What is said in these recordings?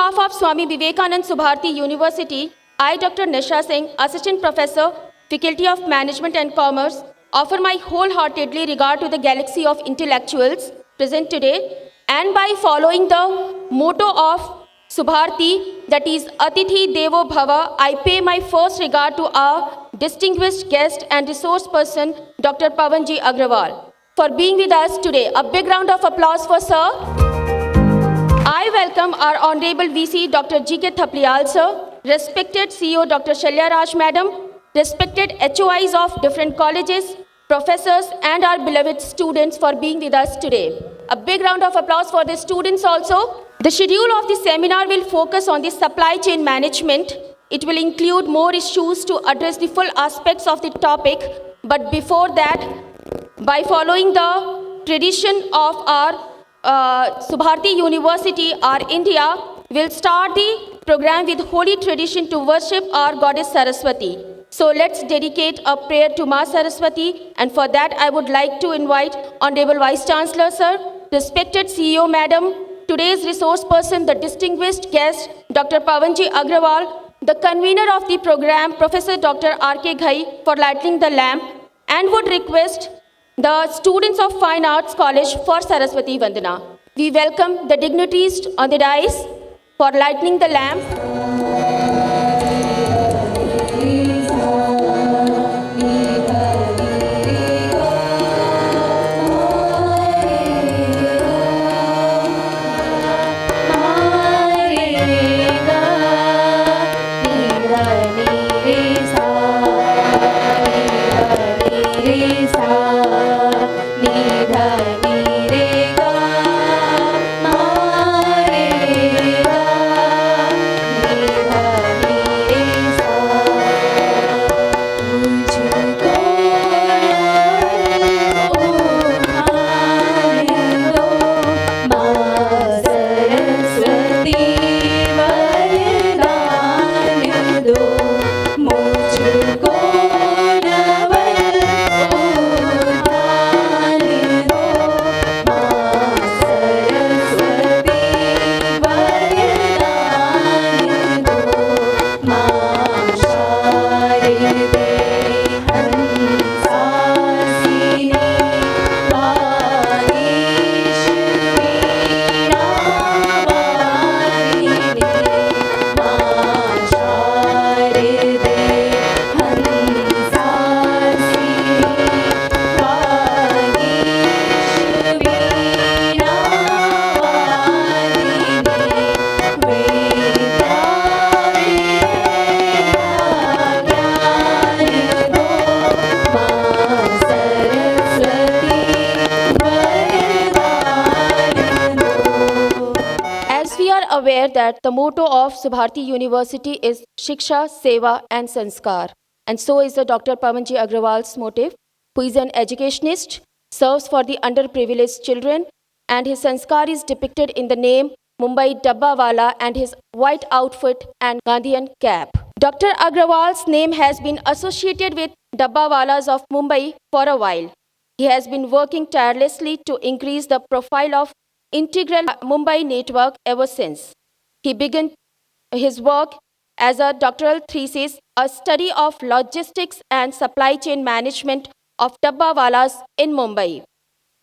behalf of Swami Vivekanand Subharti University, I, Dr. Nisha Singh, Assistant Professor, Faculty of Management and Commerce, offer my wholeheartedly regard to the galaxy of intellectuals present today, and by following the motto of Subharti, that is Atithi Devo Bhava, I pay my first regard to our distinguished guest and resource person, Dr. Agrawal, for being with us today. A big round of applause for sir. I welcome our Honorable VC, Dr. G.K. Thapliyal, sir, respected CEO, Dr. Shalya Raj, madam, respected HOIs of different colleges, professors, and our beloved students for being with us today. A big round of applause for the students also. The schedule of the seminar will focus on the supply chain management. It will include more issues to address the full aspects of the topic. But before that, by following the tradition of our Subharti University, our India, will start the program with holy tradition to worship our goddess Saraswati. So let's dedicate a prayer to Ma Saraswati, and for that I would like to invite Honorable Vice Chancellor, sir, respected CEO, madam, today's resource person, the distinguished guest, Dr. Agrawal, the convener of the program, Professor Dr. R.K. Ghai, for lighting the lamp, and would request the students of Fine Arts College for Saraswati Vandana. We welcome the dignitaries on the dais for lighting the lamp. Aware that the motto of Subharti University is Shiksha, Seva and Sanskar. And so is the Dr. Agrawal's motive, who is an educationist, serves for the underprivileged children, and his Sanskar is depicted in the name Mumbai Dabbawala and his white outfit and Gandhian cap. Dr. Agrawal's name has been associated with Dabbawalas of Mumbai for a while. He has been working tirelessly to increase the profile of integral Mumbai network ever since. He began his work as a doctoral thesis, a study of logistics and supply chain management of Dabbawalas in Mumbai.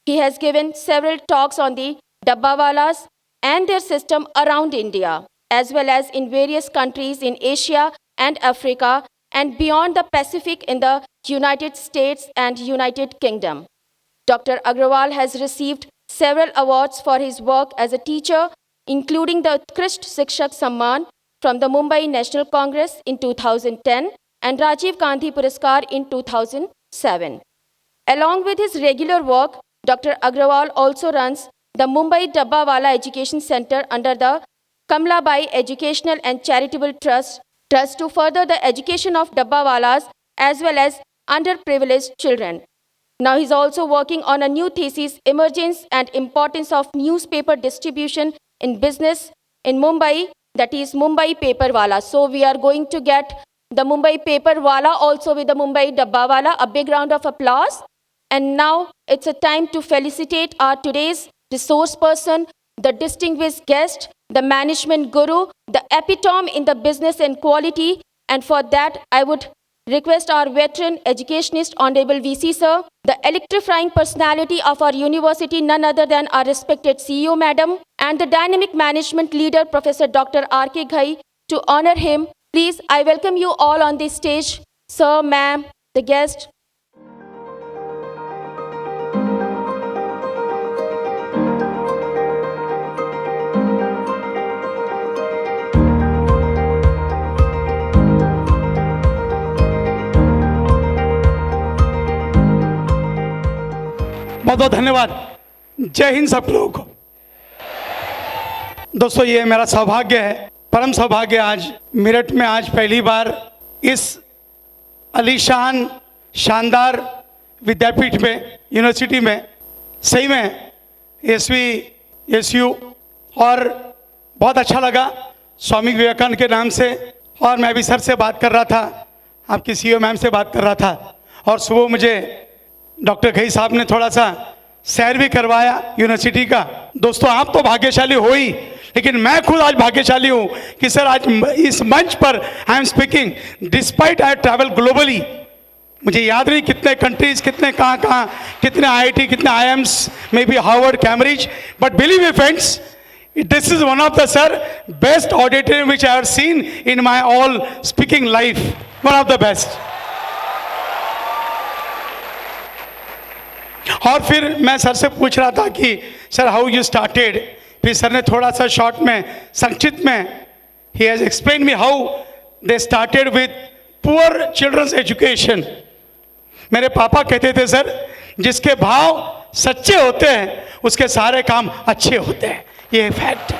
He has given several talks on the Dabbawalas and their system around India, as well as in various countries in Asia and Africa and beyond the Pacific in the United States and United Kingdom. Dr. Agrawal has received several awards for his work as a teacher, including the Utkrisht Shikshak Samman from the Mumbai National Congress in 2010 and Rajiv Gandhi Puraskar in 2007. Along with his regular work, Dr. Agrawal also runs the Mumbai Dabbawala Education Center under the Kamlabai Educational and Charitable Trust to further the education of Dabbawalas as well as underprivileged children. Now he's also working on a new thesis, Emergence and Importance of Newspaper Distribution in Business in Mumbai, that is Mumbai Paper Wala. So we are going to get the Mumbai Paper Wala also with the Mumbai Dabbawala. A big round of applause. And now it's a time to felicitate our today's resource person, the distinguished guest, the management guru, the epitome in the business and quality. And for that, I would request our veteran educationist, Honorable VC Sir, the electrifying personality of our university, none other than our respected CEO Madam, and the dynamic management leader, Professor Dr. R.K. Ghai, to honor him. Please, I welcome you all on this stage. Sir, ma'am, the guest. बहुत बहुत धन्यवाद। जय हिंद सब लोगों को। दोस्तों, ये मेरा सौभाग्य है, परम सौभाग्य, आज मेरठ में आज पहली बार इस आलीशान शानदार विद्यापीठ में, यूनिवर्सिटी में, सही में एसयू, और बहुत अच्छा लगा स्वामी विवेकानंद के नाम से। और मैं भी सर से बात कर रहा था, आपकी सीईओ मैम से बात कर रहा था, और सुबह मुझे डॉक्टर घई साहब ने थोड़ा सा सैर भी करवाया यूनिवर्सिटी का। दोस्तों, आप तो भाग्यशाली हो ही, लेकिन मैं खुद आज भाग्यशाली हूँ कि सर आज इस मंच पर आई am speaking despite I travel globally. मुझे याद नहीं कितने कंट्रीज, कितने कहाँ, कितने आईआईटी, कितने IIMs, may be Harvard, Cambridge, but believe me friends, this is one of the best auditorium which I have seen in my all speaking life, one of the best. और फिर मैं sir से पूछ रहा था कि sir how you started. फिर sir ने थोड़ा सा शॉर्ट में, संक्षिप्त में, ही has explain me how they started with poor childrens education. मेरे पापा कहते थे सर, जिसके भाव सच्चे होते हैं उसके सारे काम अच्छे होते हैं, ये फैक्ट है।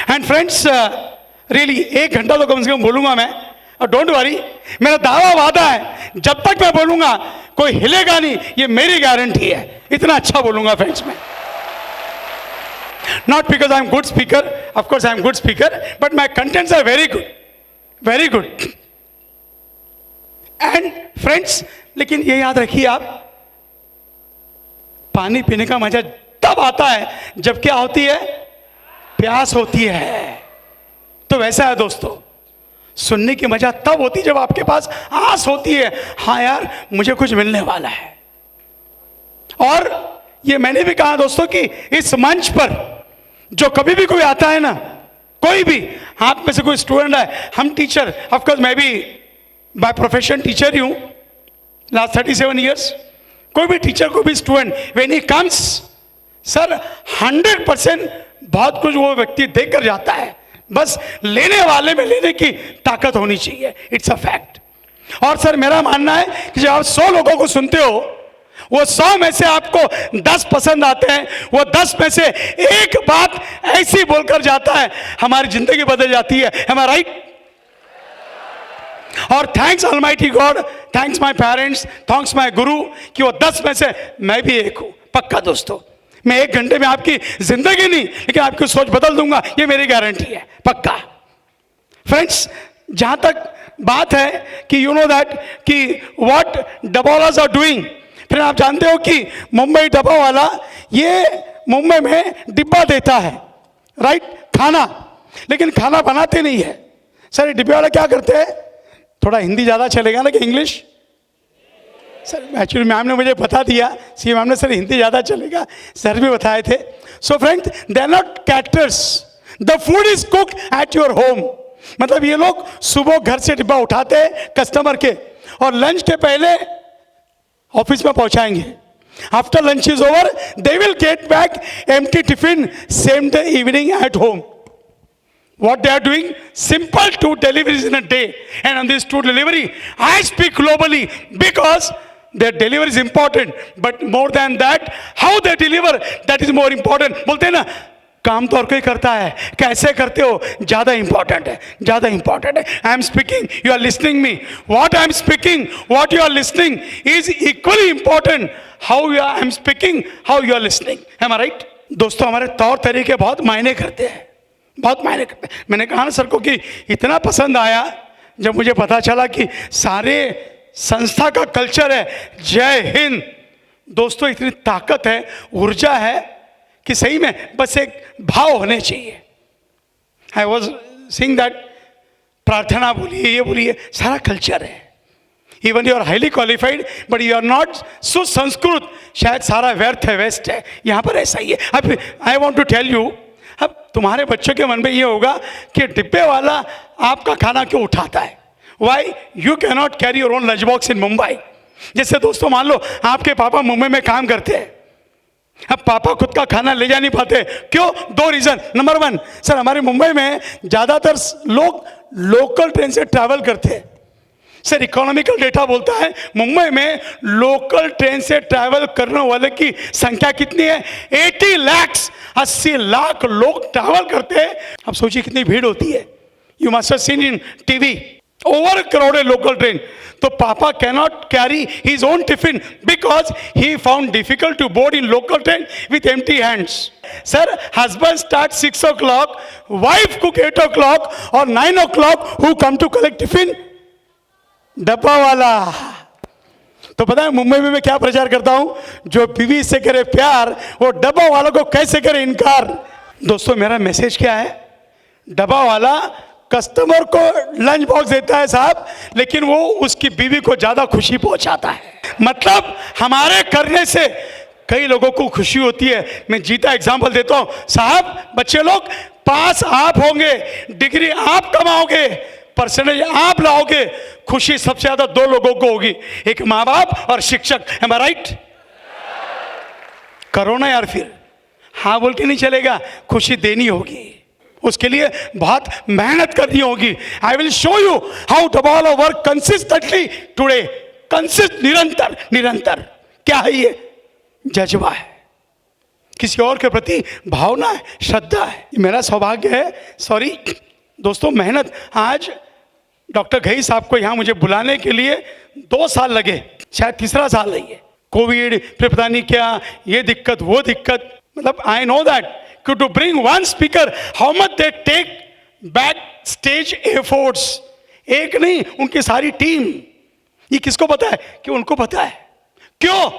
एंड फ्रेंड्स, रियली 1 घंटा तो कम से कम बोलूंगा मैं, और डोंट वरी, मेरा दावा वादा है, जब तक मैं बोलूंगा कोई हिलेगा नहीं, ये मेरी गारंटी है। इतना अच्छा बोलूंगा फ्रेंड्स मैं। Not because I am good speaker, of course I am good speaker, but my contents are very good, very good. And friends, लेकिन ये याद रखिए आप, पानी पीने का मजा तब आता है जब क्या होती है, प्यास होती है। तो वैसा है दोस्तों, सुनने की मजा तब होती है जब आपके पास आस होती है, हाँ यार मुझे कुछ मिलने वाला है। और ये मैंने भी कहा दोस्तों कि इस मंच पर जो कभी भी कोई आता है ना, कोई भी, आप में से कोई स्टूडेंट है, हम टीचर, ऑफ कोर्स मैं भी बाय प्रोफेशन टीचर ही हूं लास्ट 37 ईयर्स। कोई भी टीचर, कोई भी student, when he comes sir 100% बहुत कुछ वो व्यक्ति देख कर जाता है, बस लेने वाले में लेने की ताकत होनी चाहिए, इट्स अ फैक्ट। और सर मेरा मानना है कि जब आप 100 लोगों को सुनते हो, वो 100 में से आपको 10 पसंद आते हैं, वो 10 में से एक बात ऐसी बोलकर जाता है, हमारी जिंदगी बदल जाती है। एम आई राइट? और thanks almighty God, thanks my parents, thanks my गुरु कि वो 10 में से मैं भी एक हूं। पक्का दोस्तों, मैं 1 घंटे में आपकी जिंदगी नहीं, लेकिन आपकी सोच बदल दूंगा, ये मेरी गारंटी है, पक्का। फ्रेंड्स, जहां तक बात है कि यू नो दैट कि व्हाट डबवालास आर डूइंग, फिर आप जानते हो कि मुंबई डब्बावाला ये मुंबई में डिब्बा देता है, राइट, खाना, लेकिन खाना बनाते नहीं है। सर ये डिब्बे वाला क्या करते हैं? थोड़ा हिंदी ज़्यादा चलेगा ना कि इंग्लिश? सर एक्चुअली मैम ने मुझे बता दिया, सी मैम ने, सर हिंदी ज़्यादा चलेगा, सर भी बताए थे। So friends, they are not caterers, the food is cook at your home. मतलब ये लोग सुबह घर से डिब्बा उठाते हैं कस्टमर के, और लंच के पहले ऑफिस में पहुंचाएंगे। After lunch is over, they will get back empty tiffin same day evening at home. What they are doing? Simple 2 deliveries in a day. And on these 2 delivery, I speak globally because their delivery is important. But more than that, how they deliver, that is more important. बोलते हैं ना, काम तो और कोई करता है, कैसे करते हो ज़्यादा इंपॉर्टेंट है, ज़्यादा इंपॉर्टेंट है। I am speaking, you are listening me, what I am speaking, what you are listening is equally important. How you I am speaking, how you are listening, है ना राइट? दोस्तों, हमारे तौर तरीके बहुत मायने करते हैं, बहुत मायने करते हैं। मैंने कहा ना सर को कि इतना पसंद आया जब मुझे पता चला कि सारे संस्था का कल्चर है जय हिंद, दोस्तों इतनी ताकत है, ऊर्जा है कि सही में बस एक भाव होने चाहिए। आई वॉज सिंग दैट प्रार्थना बोलिए, ये बोलिए, सारा कल्चर है। Even you are highly qualified but you are not सुसंस्कृत, शायद सारा व्यर्थ है, वेस्ट है। यहाँ पर ऐसा ही है। अब I want to tell you, अब तुम्हारे बच्चों के मन में ये होगा कि डिब्बे वाला आपका खाना क्यों उठाता है? Why you can not carry your own lunch box in Mumbai? जैसे दोस्तों मान लो आपके पापा मुंबई में काम करते हैं, अब पापा खुद का खाना ले जा नहीं पाते, क्यों? 2 रीजन। नंबर 1, सर हमारे मुंबई में ज़्यादातर लोग लोकल ट्रेन से ट्रैवल करते हैं। सर इकोनॉमिकल डेटा बोलता है मुंबई में लोकल ट्रेन से ट्रैवल करने वाले की संख्या कितनी है? 80 लाख, 80 लाख लोग ट्रैवल करते हैं। अब सोचिए कितनी भीड़ होती है। You must have seen in TV, overcrowded local train. तो पापा cannot carry his own tiffin because he found difficult to board in local train with empty hands. Sir husband start 6 o'clock, wife cook 8 o'clock और 9 o'clock who come to collect tiffin? डब्बा वाला। तो पता है मुंबई में मैं क्या प्रचार करता हूं? जो बीवी से करे प्यार, वो डब्बा वाला को कैसे करे इनकार। दोस्तों मेरा मैसेज क्या है? डब्बा वाला कस्टमर को लंच बॉक्स देता है साहब, लेकिन वो उसकी बीवी को ज्यादा खुशी पहुंचाता है। मतलब हमारे करने से कई लोगों को खुशी होती है। मैं जीता एग्जाम्पल देता हूं साहब, बच्चे लोग पास आप होंगे, डिग्री आप कमाओगे, परसेंटेज आप लाओगे, खुशी सबसे ज्यादा 2 लोगों को होगी, एक माँ बाप और शिक्षक। एम आई राइट? करो ना यार, फिर हाँ बोल के नहीं चलेगा, खुशी देनी होगी, उसके लिए बहुत मेहनत करनी होगी। I will show you how dabbawala work consistently today. निरंतर निरंतर। क्या है ये? जज्बा है, किसी और के प्रति भावना है, श्रद्धा है। मेरा सौभाग्य है, सॉरी दोस्तों, मेहनत। आज डॉक्टर घई साहब को यहाँ मुझे बुलाने के लिए 2 साल लगे, शायद 3रा साल है ये। कोविड, फिर पता नहीं क्या, ये दिक्कत वो दिक्कत। मतलब I know that to bring one speaker, how much they take back stage efforts। एक नहीं, उनकी सारी टीम। ये किसको पता है? कि उनको पता है। क्यों?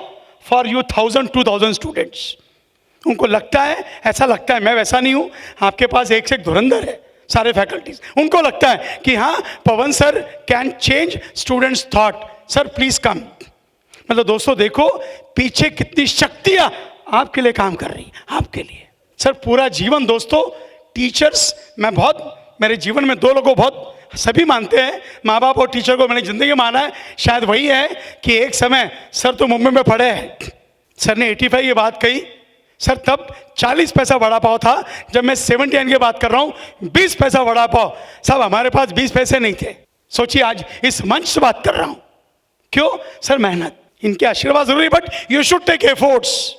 For you 1000-2000 students. उनको लगता है, ऐसा लगता है, मैं वैसा नहीं हूं, आपके पास एक से एक धुरंधर है सारे फैकल्टीज। उनको लगता है कि हाँ Pawan sir can change students thought, sir please come. मतलब दोस्तों देखो पीछे कितनी शक्तियां आपके लिए काम कर रही, आपके लिए। सर पूरा जीवन दोस्तों टीचर्स, मैं बहुत, मेरे जीवन में 2 लोगों बहुत सभी मानते हैं, माँ बाप और टीचर को मैंने ज़िंदगी में माना है। शायद वही है कि एक समय सर तो मुंबई में पढ़े हैं, सर ने 85 ये बात कही। सर तब 40 पैसा वड़ा पाव था, जब मैं 79 की बात कर रहा हूँ 20 पैसा वड़ा पाव। साहब हमारे पास 20 पैसे नहीं थे। सोचिए आज इस मंच से बात कर रहा हूँ, क्यों? सर मेहनत, इनके आशीर्वाद जरूरी, but you should take efforts.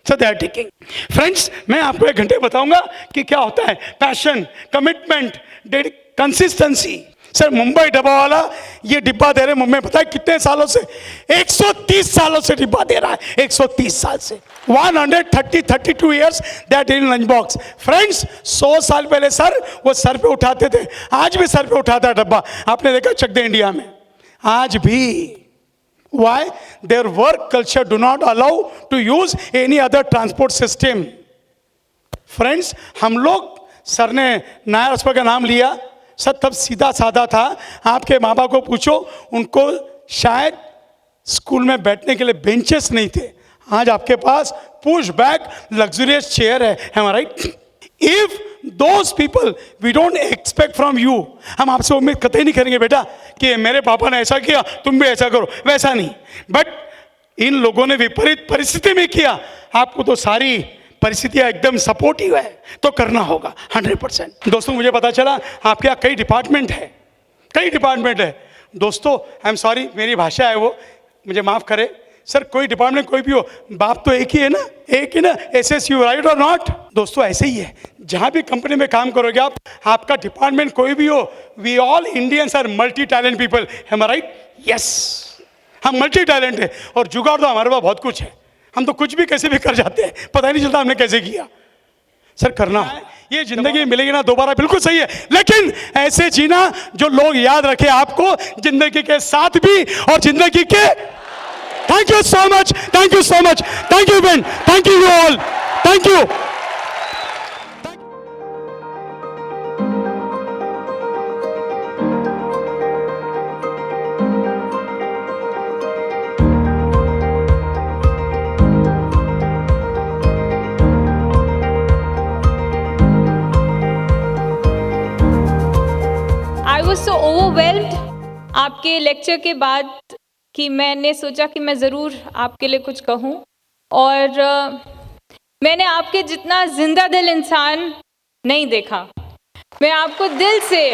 So they are taking. Friends मैं आपको 1 घंटे बताऊंगा कि क्या होता है passion, commitment, consistency. Sir Mumbai dabbawala ये डिब्बा दे रहे हैं मुंबई, पता है कितने सालों से? 130 सालों से डिब्बा दे रहा है, 130 साल से। 132 years that in lunch box. Friends 100 साल पहले सर वो सर पे उठाते थे, आज भी सर पे उठाता है डब्बा। आपने देखा चक दे इंडिया में, आज भी। Why? Their work culture do not allow to use any other transport system. Friends, हम लोग, सर ने नायर अस्पताल का नाम लिया, सर तब सीधा साधा था। आपके माँ बाप को पूछो, उनको शायद स्कूल में बैठने के लिए बेंचेस नहीं थे। आज आपके पास पुश बैक लग्जरियस चेयर है। Am I right? If those people we don't expect from you, हम आपसे उम्मीद कतई नहीं करेंगे बेटा कि मेरे पापा ने ऐसा किया तुम भी ऐसा करो, वैसा नहीं। बट इन लोगों ने विपरीत परिस्थिति में किया, आपको तो सारी परिस्थितियां एकदम सपोर्टिव है, तो करना होगा 100%। दोस्तों मुझे पता चला आपके यहाँ कई डिपार्टमेंट है, कई डिपार्टमेंट है। दोस्तों आई एम सॉरी, मेरी भाषा है वो, मुझे माफ करे। सर कोई डिपार्टमेंट कोई भी हो, बाप तो एक ही है ना, एक ही ना, SSU, राइट और नॉट? दोस्तों ऐसे ही है, जहाँ भी कंपनी में काम करोगे आप, आपका डिपार्टमेंट कोई भी हो, we all Indians are multi talent people. है मैं राइट? यस, हम मल्टी टैलेंट है और जुगाड़ तो हमारे पास बहुत कुछ है। हम तो कुछ भी कैसे भी कर जाते हैं, पता ही नहीं चलता हमने कैसे किया। सर करना है, ये जिंदगी मिलेगी ना दोबारा, बिल्कुल सही है, लेकिन ऐसे जीना जो लोग याद रखे आपको जिंदगी के साथ भी और जिंदगी के Thank you so much. Thank you so much. Thank you, Ben. Thank you all. Thank you. I was so overwhelmed आपके लेक्चर के बाद कि मैंने सोचा कि मैं ज़रूर आपके लिए कुछ कहूँ। और मैंने आपके जितना जिंदा दिल इंसान नहीं देखा। मैं आपको दिल से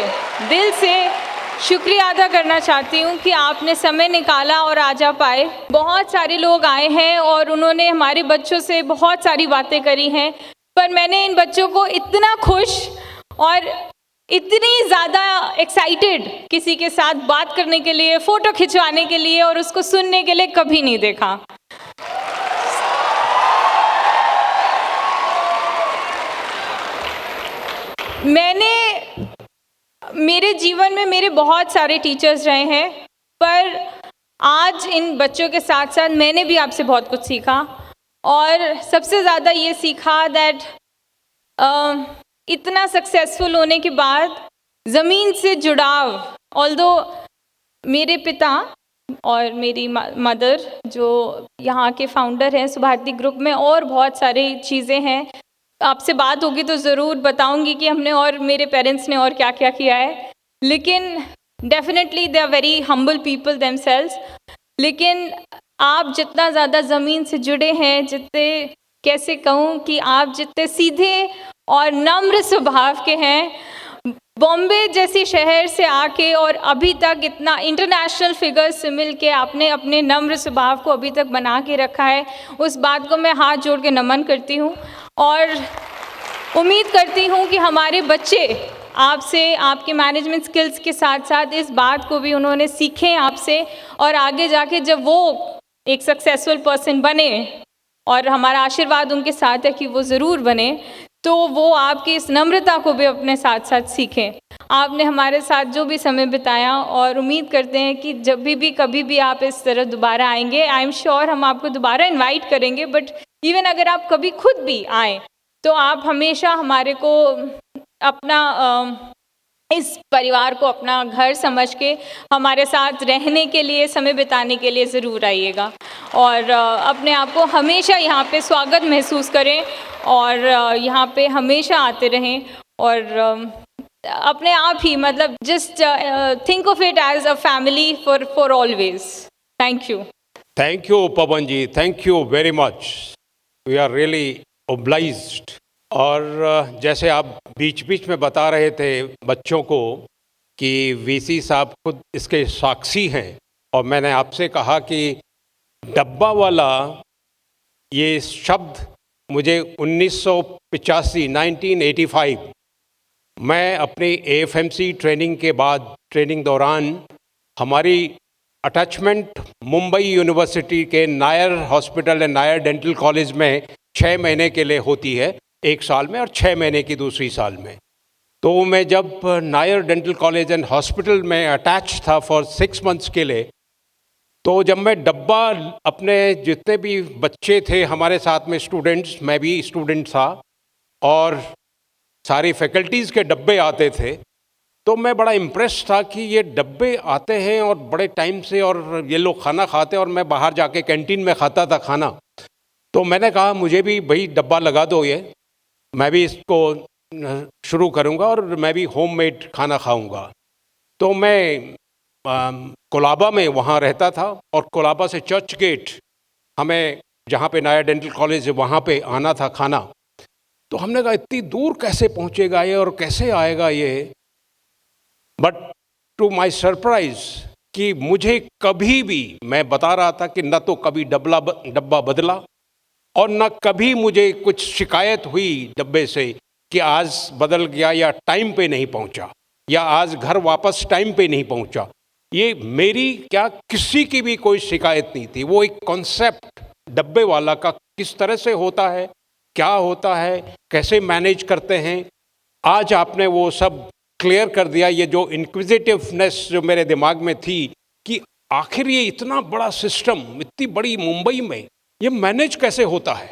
शुक्रिया अदा करना चाहती हूँ कि आपने समय निकाला और आज आप आए। बहुत सारे लोग आए हैं और उन्होंने हमारे बच्चों से बहुत सारी बातें करी हैं, पर मैंने इन बच्चों को इतना खुश और इतनी ज़्यादा एक्साइटेड किसी के साथ बात करने के लिए, फ़ोटो खिंचवाने के लिए और उसको सुनने के लिए कभी नहीं देखा। मेरे जीवन में मेरे बहुत सारे टीचर्स रहे हैं, पर आज इन बच्चों के साथ साथ मैंने भी आपसे बहुत कुछ सीखा। और सबसे ज़्यादा ये सीखा दैट इतना सक्सेसफुल होने के बाद ज़मीन से जुड़ाव, ऑल्दो मेरे पिता और मेरी मदर जो यहाँ के फाउंडर हैं सुभारती ग्रुप में, और बहुत सारी चीज़ें हैं। आपसे बात होगी तो ज़रूर बताऊंगी कि हमने और मेरे पेरेंट्स ने और क्या क्या किया है। लेकिन definitely they are very humble people themselves. लेकिन आप जितना ज़्यादा ज़मीन से जुड़े हैं, जितने कैसे कहूँ कि आप जितने सीधे और नम्र स्वभाव के हैं, बॉम्बे जैसी शहर से आके और अभी तक इतना इंटरनेशनल फिगर्स से मिल के आपने अपने नम्र स्वभाव को अभी तक बना के रखा है, उस बात को मैं हाथ जोड़ के नमन करती हूँ। और उम्मीद करती हूँ कि हमारे बच्चे आपसे, आपके मैनेजमेंट स्किल्स के साथ साथ इस बात को भी उन्होंने सीखें आपसे, और आगे जाके जब वो एक सक्सेसफुल पर्सन बने, और हमारा आशीर्वाद उनके साथ है कि वो ज़रूर बने, तो वो आपकी इस नम्रता को भी अपने साथ साथ सीखें। आपने हमारे साथ जो भी समय बिताया, और उम्मीद करते हैं कि जब भी कभी भी आप इस तरह दोबारा आएंगे, आई एम श्योर हम आपको दोबारा इनवाइट करेंगे। बट इवन अगर आप कभी खुद भी आएँ तो आप हमेशा हमारे को अपना इस परिवार को अपना घर समझ के हमारे साथ रहने के लिए, समय बिताने के लिए ज़रूर आइएगा। और अपने आप को हमेशा यहाँ पे स्वागत महसूस करें और यहाँ पे हमेशा आते रहें। और अपने आप ही मतलब just think of it as a family for always. Thank you. Thank you, Pawan ji. Thank you very much. We are really obliged. और जैसे आप बीच बीच में बता रहे थे बच्चों को कि वीसी साहब खुद इसके साक्षी हैं, और मैंने आपसे कहा कि डब्बा वाला ये शब्द मुझे 1985 मैं अपनी AFMC ट्रेनिंग के बाद, ट्रेनिंग दौरान हमारी अटैचमेंट मुंबई यूनिवर्सिटी के Nair hospital and Nair dental college में 6 महीने के लिए होती है, 1 साल में, और 6 महीने की दूसरी साल में। तो मैं जब Nair dental college and hospital में अटैच था फॉर 6 मंथ्स के लिए, तो जब मैं डब्बा, अपने जितने भी बच्चे थे हमारे साथ में स्टूडेंट्स, मैं भी स्टूडेंट था, और सारी फैकल्टीज़ के डब्बे आते थे, तो मैं बड़ा इम्प्रेस था कि ये डब्बे आते हैं और बड़े टाइम से, और ये लोग खाना खाते हैं, और मैं बाहर जाके कैंटीन में खाता था खाना। तो मैंने कहा मुझे भी भाई डब्बा लगा दो, ये मैं भी इसको शुरू करूँगा और मैं भी होममेड खाना खाऊँगा। तो मैं कोलाबा में वहाँ रहता था, और कोलाबा से चर्च गेट हमें, जहाँ पे नायर डेंटल कॉलेज है, वहाँ पे आना था खाना। तो हमने कहा इतनी दूर कैसे पहुँचेगा ये और कैसे आएगा ये। बट टू माय सरप्राइज कि मुझे कभी भी, मैं बता रहा था कि न तो कभी डब्बा बदला, और न कभी मुझे कुछ शिकायत हुई डब्बे से कि आज बदल गया, या टाइम पे नहीं पहुंचा, या आज घर वापस टाइम पे नहीं पहुंचा। ये मेरी क्या, किसी की भी कोई शिकायत नहीं थी। वो एक कॉन्सेप्ट डब्बे वाला का किस तरह से होता है, क्या होता है, कैसे मैनेज करते हैं, आज आपने वो सब क्लियर कर दिया। ये जो इंक्विजिटिवनेस जो मेरे दिमाग में थी कि आखिर ये इतना बड़ा सिस्टम, इतनी बड़ी मुंबई में ये मैनेज कैसे होता है।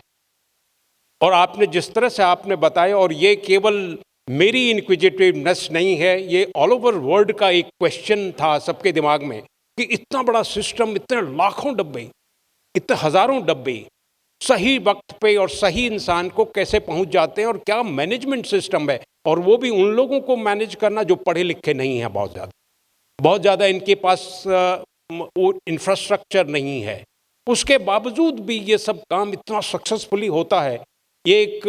और आपने जिस तरह से आपने बताया, और ये केवल मेरी इनक्विजिटिवनेस नहीं है, ये ऑल ओवर वर्ल्ड का एक क्वेश्चन था सबके दिमाग में कि इतना बड़ा सिस्टम, इतने लाखों डब्बे, इतने हजारों डब्बे सही वक्त पे और सही इंसान को कैसे पहुंच जाते हैं, और क्या मैनेजमेंट सिस्टम है। और वो भी उन लोगों को मैनेज करना जो पढ़े लिखे नहीं हैं, बहुत ज़्यादा इनके पास वो इंफ्रास्ट्रक्चर नहीं है, उसके बावजूद भी ये सब काम इतना सक्सेसफुली होता है। ये एक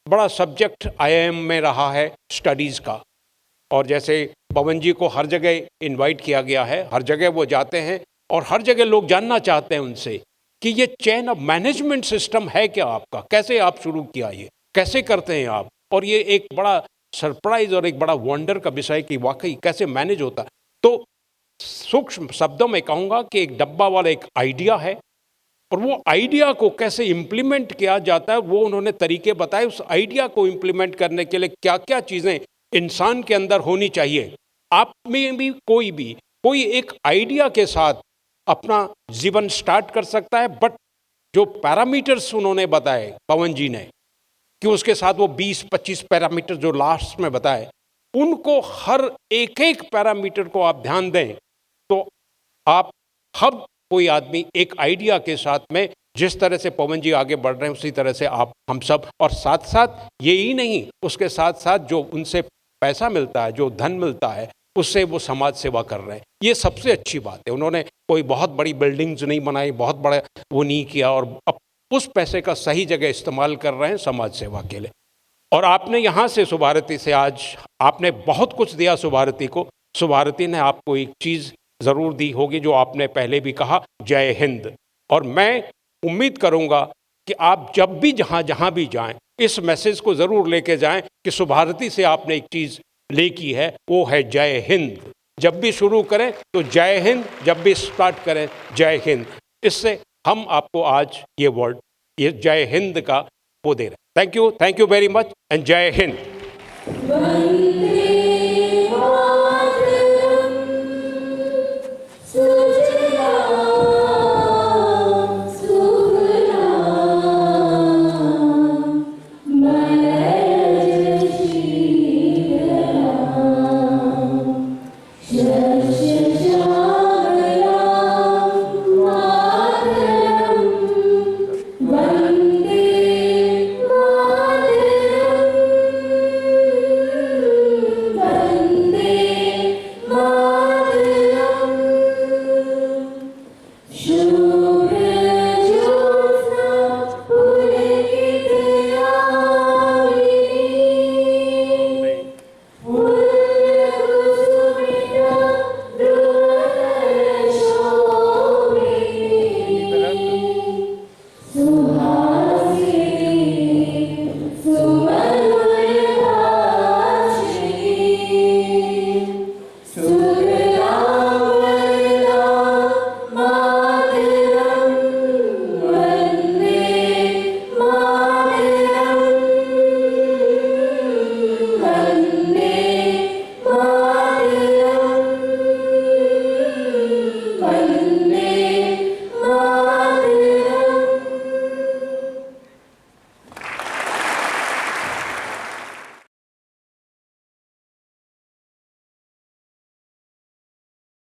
बड़ा सब्जेक्ट आईआईएम में रहा है स्टडीज़ का। और जैसे पवन जी को हर जगह इनवाइट किया गया है, हर जगह वो जाते हैं और हर जगह लोग जानना चाहते हैं उनसे कि ये चेन ऑफ मैनेजमेंट सिस्टम है क्या आपका, कैसे आप शुरू किया, ये कैसे करते हैं आप। और ये एक बड़ा सरप्राइज और एक बड़ा वंडर का विषय कि वाकई कैसे मैनेज होता है। तो सूक्ष्म शब्दों में कहूँगा कि एक डब्बा वाला एक आइडिया है, और वो आइडिया को कैसे इम्प्लीमेंट किया जाता है वो उन्होंने तरीके बताए। उस आइडिया को इम्प्लीमेंट करने के लिए क्या क्या चीज़ें इंसान के अंदर होनी चाहिए। आप में भी कोई एक आइडिया के साथ अपना जीवन स्टार्ट कर सकता है, बट जो पैरामीटर्स उन्होंने बताए पवन जी ने कि उसके साथ वो 20-25 पैरामीटर जो लास्ट में बताए, उनको हर एक एक पैरामीटर को आप ध्यान दें तो आप हर कोई आदमी एक आइडिया के साथ में, जिस तरह से पवन जी आगे बढ़ रहे हैं उसी तरह से आप हम सब, और साथ साथ यही नहीं, उसके साथ साथ जो उनसे पैसा मिलता है, जो धन मिलता है, उससे वो समाज सेवा कर रहे हैं। ये सबसे अच्छी बात है। उन्होंने कोई बहुत बड़ी बिल्डिंग्स नहीं बनाई, बहुत बड़ा वो नहीं किया, और अब उस पैसे का सही जगह इस्तेमाल कर रहे हैं समाज सेवा के लिए। और आपने यहाँ से सुभारती से आज आपने बहुत कुछ दिया सुभारती को। सुभारती ने आपको एक चीज़ ज़रूर दी होगी जो आपने पहले भी कहा, जय हिंद। और मैं उम्मीद करूँगा कि आप जब भी जहाँ भी जाएं इस मैसेज को ज़रूर लेके जाएं कि सुभारती से आपने एक चीज़ लेकी है, वो है जय हिंद। जब भी शुरू करें तो जय हिंद, जब भी स्टार्ट करें जय हिंद। इससे हम आपको आज ये वर्ड, ये जय हिंद का वो दे रहे हैं। Thank you very much and जय हिंद।